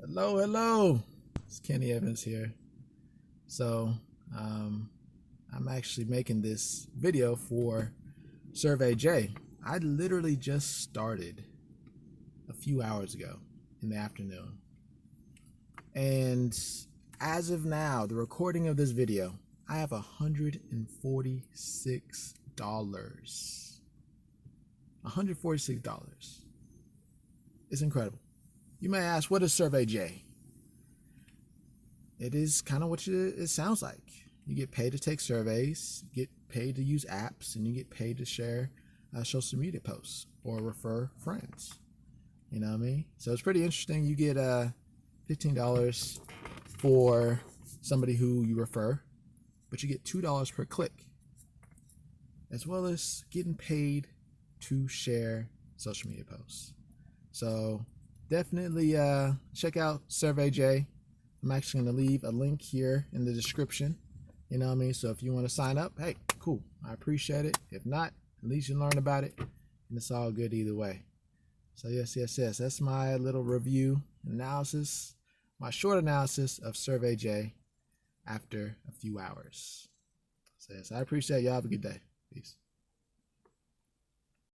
Hello, hello. It's Kenny Evans here. So, I'm actually making this video for SurveyJ. I literally just started a few hours ago in the afternoon. And as of now, the recording of this video, I have $146. $146. It's incredible. You may ask, what is SurveyJ? It is kind of what it sounds like. You get paid to take surveys, you get paid to use apps, and you get paid to share social media posts or refer friends. You know what I mean? So it's pretty interesting. You get $15 for somebody who you refer, but you get $2 per click, as well as getting paid to share social media posts. So definitely check out SurveyJ. I'm actually going to leave a link here in the description. You know what I mean? So if you want to sign up, hey, cool. I appreciate it. If not, at least you learn about it, and it's all good either way. So yes. That's my little review analysis, my short analysis of SurveyJ after a few hours. So yes, I appreciate y'all. Have a good day. Peace.